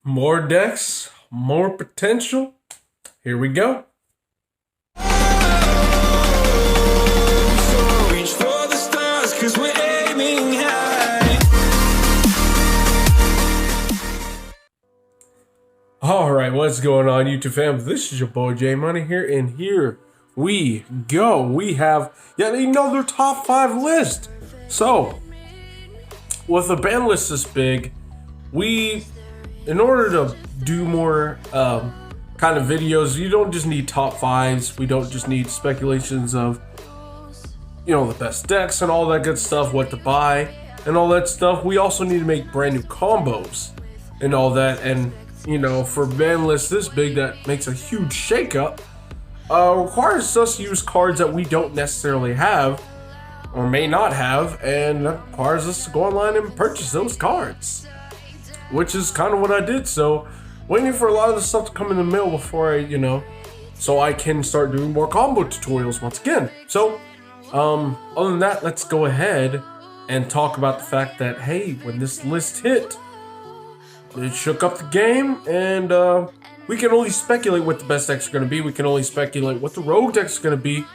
More decks, more potential. Here we go. Reach for the stars, 'cause we're aiming high. All right, what's going on, YouTube fam? This is your boy J Money here, and here we go. We have yet another top 5 list. So, with a ban list this big, in order to do more kind of videos, you don't just need top 5s. We don't just need speculations of, the best decks and all that good stuff, what to buy and all that stuff. We also need to make brand new combos and all that. And, for ban lists this big, that makes a huge shakeup, requires us to use cards that we don't necessarily have or may not have, and that requires us to go online and purchase those cards, which is kind of what I did. So waiting for a lot of the stuff to come in the mail before I, so I can start doing more combo tutorials once again. So other than that, let's go ahead and talk about the fact that, hey, when this list hit, it shook up the game, and we can only speculate what the best decks are going to be. We can only speculate what the rogue decks are going to be,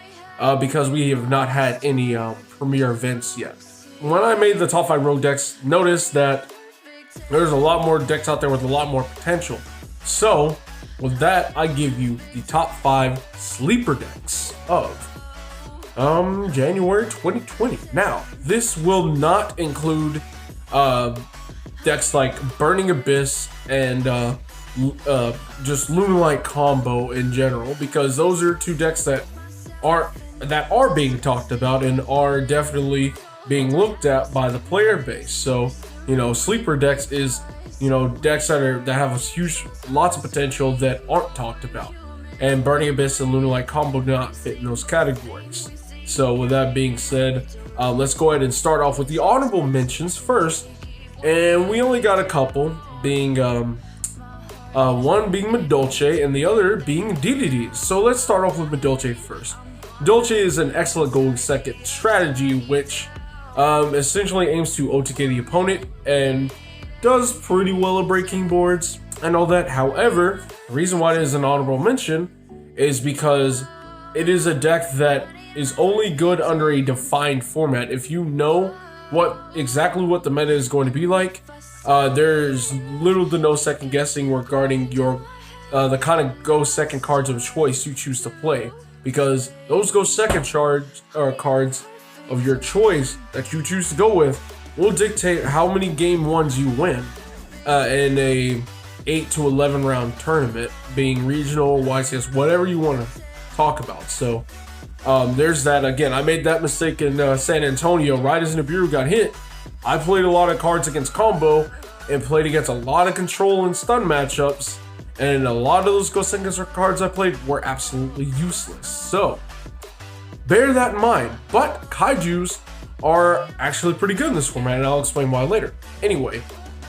because we have not had any premier events yet. When I made the top 5 rogue decks, notice that there's a lot more decks out there with a lot more potential. So with that, I give you the top 5 sleeper decks of January 2020. Now, this will not include decks like Burning Abyss and just Lunalight combo in general, because those are 2 decks that are being talked about and are definitely being looked at by the player base. So, sleeper decks is, decks that have lots of potential that aren't talked about. And Burning Abyss and Lunalight combo do not fit in those categories. So with that being said, let's go ahead and start off with the honorable mentions first. And we only got a couple, being one being Medolce and the other being DDDs. So let's start off with Medolce first. Medolce is an excellent going second strategy, which essentially aims to OTK the opponent and does pretty well at breaking boards and all that. However, the reason why it is an honorable mention is because it is a deck that is only good under a defined format. If you know exactly what the meta is going to be like, there's little to no second guessing regarding your the kind of go second cards of choice you choose to play, because those go second cards of your choice that you choose to go with will dictate how many game ones you win in a 8 to 11 round tournament, being regional, YCS, whatever you want to talk about. So there's that. Again, I made that mistake in San Antonio right as Nibiru got hit. I played a lot of cards against combo and played against a lot of control and stun matchups, and a lot of those Ghost Seconds cards I played were absolutely useless. So bear that in mind. But Kaijus are actually pretty good in this format, and I'll explain why later. Anyway,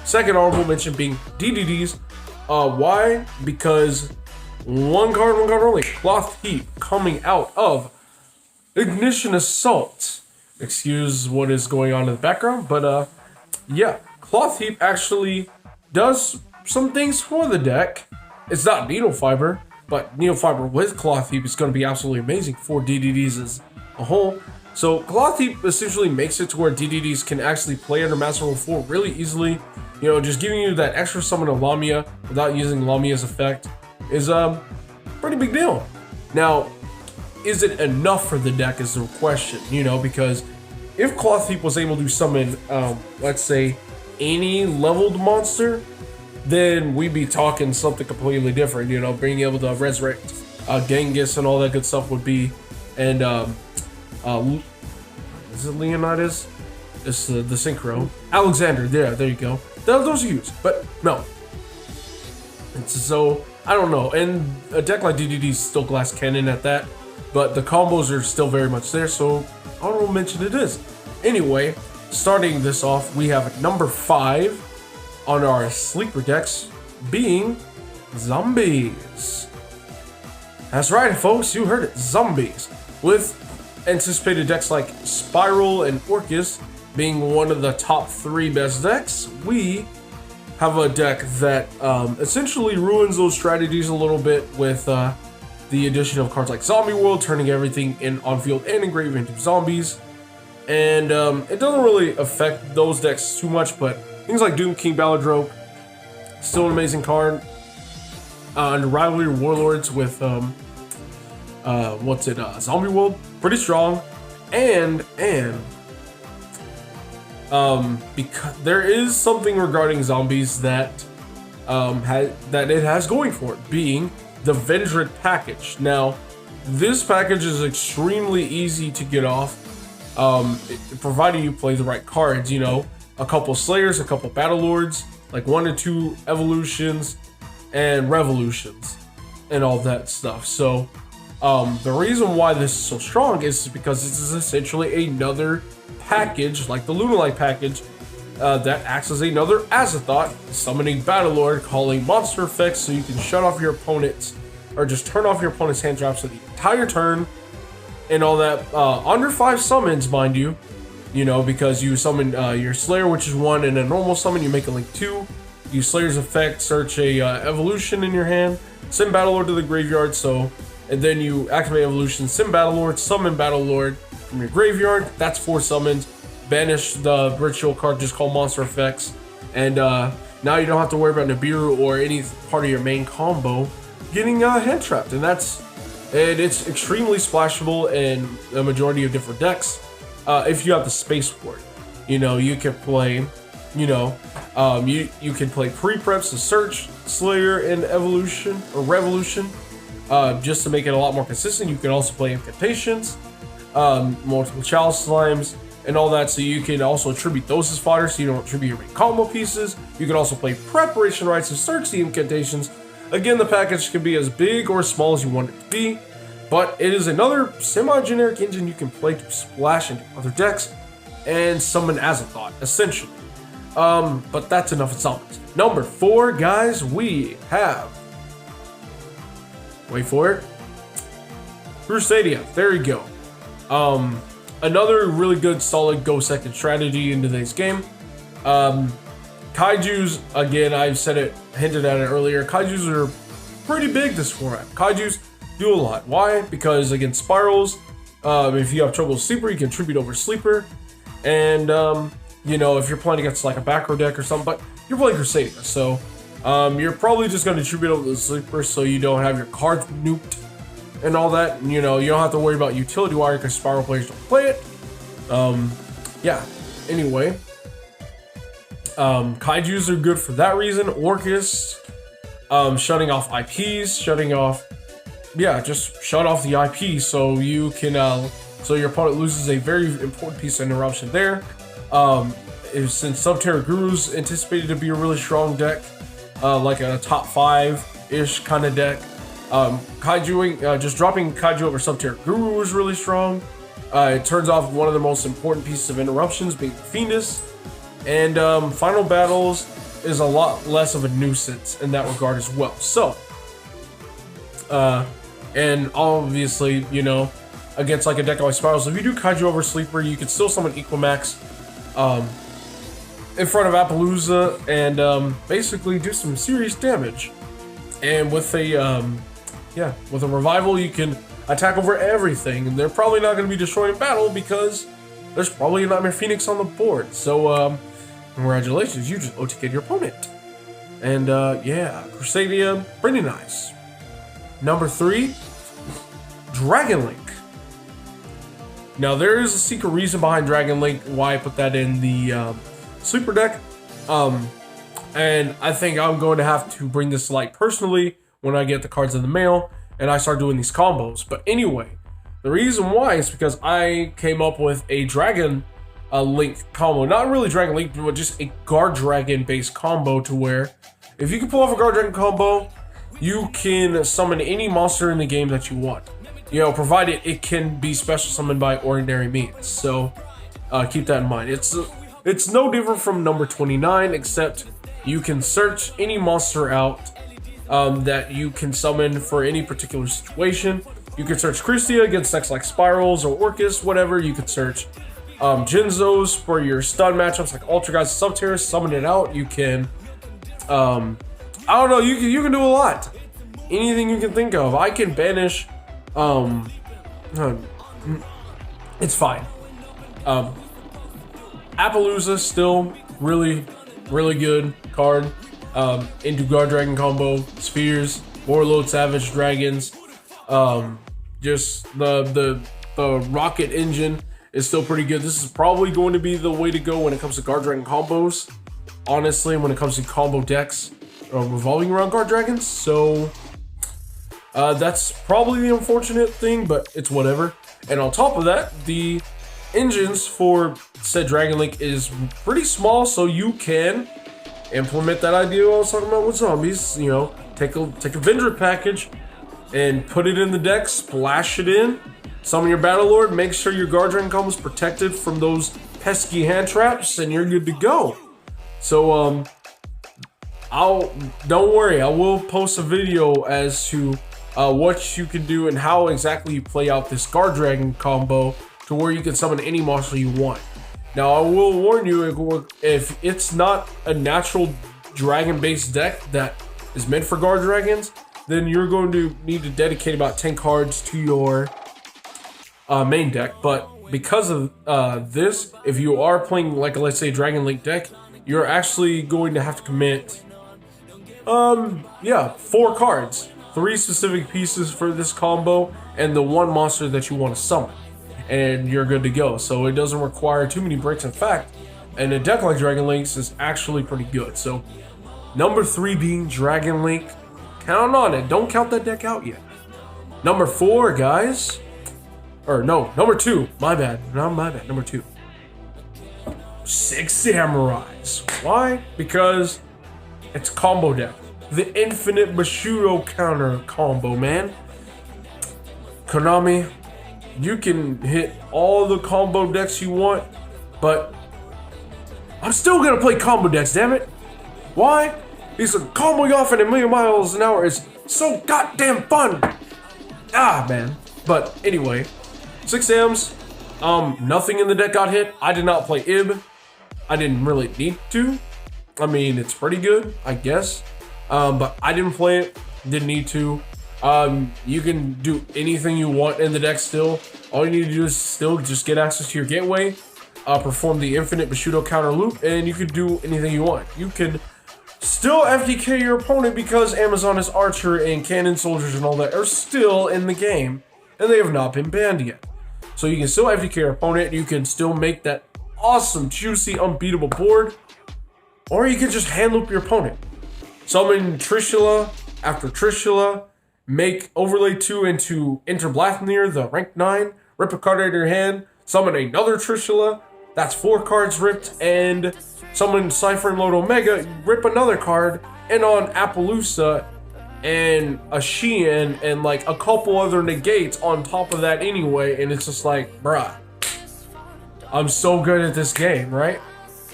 second honorable mention being DDDs. Why? Because one card only, Cloth Heap, coming out of Ignition Assault. Excuse what is going on in the background, but yeah, Cloth Heap actually does some things for the deck. It's not Needle Fiber, but Needle Fiber with Cloth Heap is going to be absolutely amazing for DDDs as a whole. So Cloth Heap essentially makes it to where DDDs can actually play under Master Level 4 really easily. Just giving you that extra summon of Lamia without using Lamia's effect is a pretty big deal. Now, is it enough for the deck is the question, because if Cloth Heap was able to summon, let's say, any leveled monster, then we'd be talking something completely different. Being able to resurrect Genghis and all that good stuff would be, and is it Leonidas? It's the Synchro. Alexander, there you go. Those are used, but no. So I don't know, and a deck like DDD is still Glass Cannon at that, but the combos are still very much there, so honorable mention it is. Anyway, starting this off, we have number 5 on our sleeper decks being Zombies. That's right, folks, you heard it, Zombies. With anticipated decks like Spiral and Orcus being one of the top 3 best decks, we have a deck that essentially ruins those strategies a little bit with the addition of cards like Zombie World, turning everything in on field and in grave into zombies. And it doesn't really affect those decks too much, but things like Doom King Baladroke, still an amazing card. And Rivalry Warlords with Zombie World, pretty strong. And because there is something regarding zombies that it has going for it, being the Vendred package. Now, this package is extremely easy to get off, provided you play the right cards. You know, a couple Slayers, a couple Battle Lords, like 1 to 2 evolutions and revolutions, and all that stuff. So, the reason why this is so strong is because this is essentially another package, like the Lunalight package, that acts as another Azathoth, summoning Battle Lord, calling monster effects so you can shut off your opponent's, or just turn off your opponent's hand traps for the entire turn, and all that. Under 5 summons, mind you, because you summon your Slayer, which is 1, and a normal summon, you make a link 2. Use Slayer's effect, search a evolution in your hand, send Battle Lord to the graveyard, and then you activate evolution, send Battle Lord, summon Battle Lord from your graveyard. That's 4 summons. Banish the ritual card, just called monster effects, and now you don't have to worry about Nibiru or any part of your main combo getting hand trapped, and it's extremely splashable in a majority of different decks if you have the space for it. You can play, you can play pre-preps to search, Slayer, and evolution or revolution, just to make it a lot more consistent. You can also play incantations, multiple chalice slimes, and all that, so you can also attribute those as fodder, so you don't attribute your main combo pieces. You can also play preparation rites to search the incantations. Again, the package can be as big or as small as you want it to be, but it is another semi-generic engine you can play to splash into other decks and summon Azathoth, essentially. But that's enough of summons. Number 4, guys, we have, wait for it, Crusadia. There you go. Another really good, solid go second strategy in today's game. Kaijus, again, I've said it, hinted at it earlier. Kaijus are pretty big this format. Kaijus do a lot. Why? Because against spirals, if you have trouble with Sleeper, you can tribute over Sleeper. And, if you're playing against like a back row deck or something, but you're playing Crusadia, so you're probably just going to tribute over the Sleeper so you don't have your cards nuked and all that. And, you don't have to worry about utility wire because spiral players don't play it. Anyway, Kaijus are good for that reason. Orcus, shutting off IPs, just shut off the IP so you can, so your opponent loses a very important piece of interruption there. Since Subterra Guru's anticipated to be a really strong deck, like a top 5-ish kind of deck, just dropping Kaiju over Subterra Guru was really strong. It turns off one of the most important pieces of interruptions, being Fiendus. And Final Battles is a lot less of a nuisance in that regard as well. So, and obviously, against like a deck like Spirals, if you do Kaiju over Sleeper, you can still summon Equimax in front of Appaloosa and basically do some serious damage. And with a revival, you can attack over everything, and they're probably not going to be destroyed in battle because there's probably a Nightmare Phoenix on the board. So, congratulations, you just OTK'd your opponent. And Crusadia, pretty nice. Number 3, Dragon Link. Now, there is a secret reason behind Dragon Link why I put that in the Sleeper deck. And I think I'm going to have to bring this to light personally when I get the cards in the mail and I start doing these combos. But anyway, the reason why is because I came up with a Dragon Link combo. Not really Dragon Link, but just a Guard Dragon based combo to where if you can pull off a Guard Dragon combo, you can summon any monster in the game that you want. Provided it can be special summoned by ordinary means. So keep that in mind. It's no different from number 29, except you can search any monster out that you can summon for any particular situation. You can search Christia against decks like Spirals or Orcus, whatever. You can search Jinzos for your stun matchups like Ultra Guys and Subterra, summon it out. You can I don't know. You can do a lot. Anything you can think of. I can banish. It's fine. Appaloosa still really good card. Into Guard Dragon combo, Spheres, Warlord, Savage Dragons. Just the rocket engine is still pretty good. This is probably going to be the way to go when it comes to Guard Dragon combos. Honestly, when it comes to combo decks revolving around Guard Dragons. So that's probably the unfortunate thing, but it's whatever. And on top of that, the engines for said Dragon Link is pretty small, so you can implement that idea I was talking about with zombies. You know, take a vendor package and put it in the deck, splash it in, summon your Battle Lord, make sure your Guard Dragon combo is protected from those pesky hand traps, and you're good to go. So don't worry, I will post a video as to what you can do and how exactly you play out this Guard Dragon combo to where you can summon any monster you want. Now, I will warn you, if it's not a natural dragon-based deck that is meant for Guard Dragons, then you're going to need to dedicate about 10 cards to your main deck. But because of this, if you are playing, like, let's say, Dragon Link deck, you're actually going to have to commit, 4 cards. 3 specific pieces for this combo, and the 1 monster that you want to summon. And you're good to go. So it doesn't require too many breaks. In fact, and a deck like Dragon Link's is actually pretty good. So number 3 being Dragon Link. Count on it. Don't count that deck out yet. Number 4, guys. Or no, number 2. My bad. Not my bad. Number 2. 6 Samurais. Why? Because it's a combo deck. The infinite Bushido counter combo, man. Konami, you can hit all the combo decks you want, but I'm still gonna play combo decks, damn it. Why? Because comboing off at 1,000,000 miles an hour is so goddamn fun. Ah, man. But anyway, 6 Sams. Nothing in the deck got hit. I did not play Ib. I didn't really need to. I mean, it's pretty good, I guess. But I didn't play it. Didn't need to. You can do anything you want in the deck still. All you need to do is still just get access to your gateway, perform the infinite Bushido counter loop, and you can do anything you want. You can still FDK your opponent because Amazoness Archer and Cannon Soldiers and all that are still in the game, and they have not been banned yet. So you can still FDK your opponent, you can still make that awesome, juicy, unbeatable board, or you can just hand loop your opponent. Summon Trishula after Trishula, make Overlay 2 into Interblathnir, the rank 9, rip a card out of your hand, summon another Trishula, that's 4 cards ripped, and summon Cypher and Load Omega, rip another card, and on Appaloosa and a Sheehan and like a couple other negates on top of that anyway, and it's just like, bruh, I'm so good at this game, right?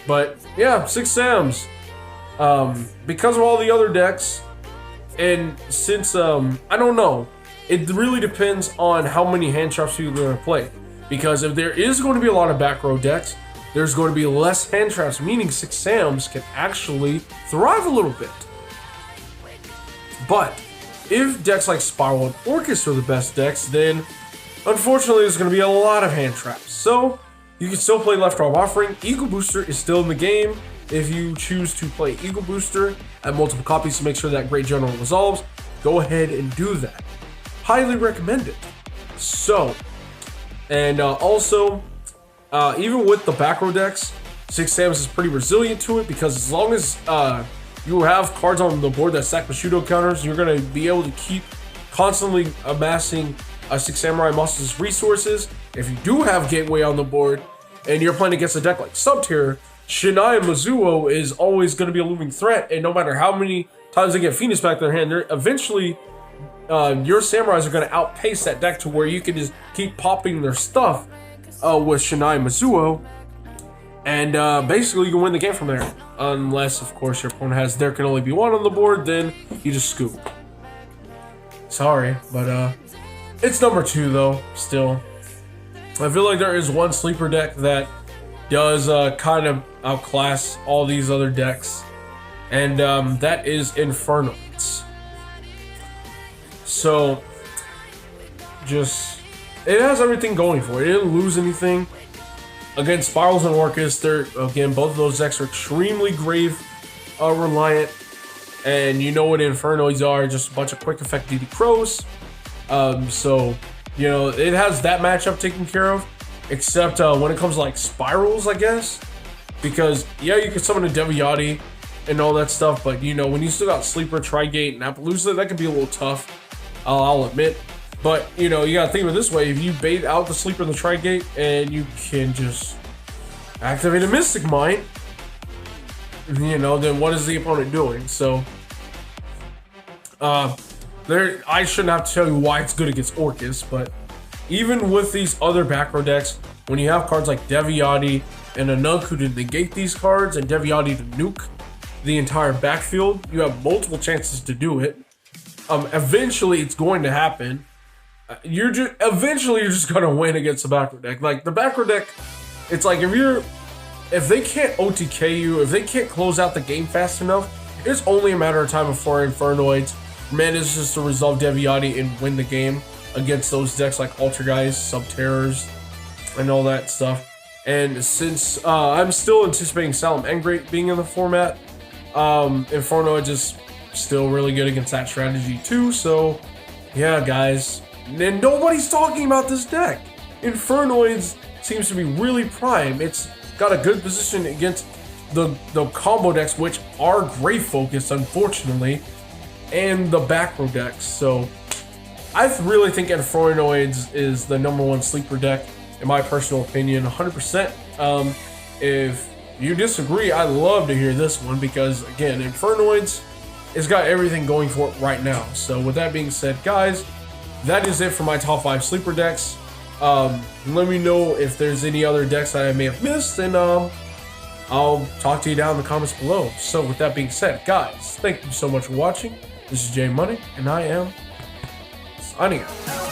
But yeah, 6 Sams. Because of all the other decks, and since, I don't know, it really depends on how many hand traps you're going to play. Because if there is going to be a lot of back row decks, there's going to be less hand traps, meaning 6 Sams can actually thrive a little bit. But if decks like Spiral and Orcus are the best decks, then unfortunately there's going to be a lot of hand traps. So you can still play Left Arm Offering. Eagle Booster is still in the game. If you choose to play Eagle Booster at multiple copies to make sure that Great General resolves, go ahead and do that. Highly recommend it. So, and also, even with the back row decks, 6 Sams is pretty resilient to it because as long as you have cards on the board that stack Bushido counters, you're going to be able to keep constantly amassing 6 Samurai monsters' resources. If you do have Gateway on the board and you're playing against a deck like Subtier, Shinai Mizuo is always going to be a looming threat, and no matter how many times they get Phoenix back in their hand, eventually your Samurais are going to outpace that deck to where you can just keep popping their stuff with Shinai Mizuo, and basically you can win the game from there. Unless, of course, your opponent has There Can Only Be One on the board, then you just scoop. Sorry, but it's number 2 though, still. I feel like there is one sleeper deck that does kind of outclass all these other decks, and that is Infernal. So, just, it has everything going for it. It didn't lose anything. Again, Spirals and Orcus, again, both of those decks are extremely grave reliant. And you know what Infernoids are, just a bunch of quick effect DD Crows. So, you know, it has that matchup taken care of. Except when it comes to like Spirals, I guess. Because, yeah, you can summon a Deviati and all that stuff. But, you know, when you still got Sleeper, Trigate, and Appaloosa, that can be a little tough. I'll admit. But, you know, you gotta think of it this way. If you bait out the Sleeper and the Trigate, and you can just activate a Mystic Mine, you know, then what is the opponent doing? So, I shouldn't have to tell you why it's good against Orcus, but even with these other back row decks, when you have cards like Deviati and a Nunku to negate these cards, and Deviati to nuke the entire backfield, you have multiple chances to do it. Eventually it's going to happen. Eventually you're just gonna win against the back row deck. Like the back row deck, it's like if they can't OTK you, if they can't close out the game fast enough, it's only a matter of time before Infernoids manages to resolve Deviati and win the game against those decks like Altergeist, Subterrors, and all that stuff. And since I'm still anticipating Salamangreat being in the format, Infernoids is still really good against that strategy too. So yeah, guys, and nobody's talking about this deck. Infernoids seems to be really prime. It's got a good position against the combo decks, which are Grave focused, unfortunately, and the back row decks. So I really think Infernoids is the #1 sleeper deck, in my personal opinion, 100%. If you disagree, I'd love to hear this one, because again, Infernoids has got everything going for it right now. So with that being said, guys, that is it for my top 5 sleeper decks. Let me know if there's any other decks that I may have missed, and I'll talk to you down in the comments below. So with that being said, guys, thank you so much for watching. This is Jay Money, and I am signing out.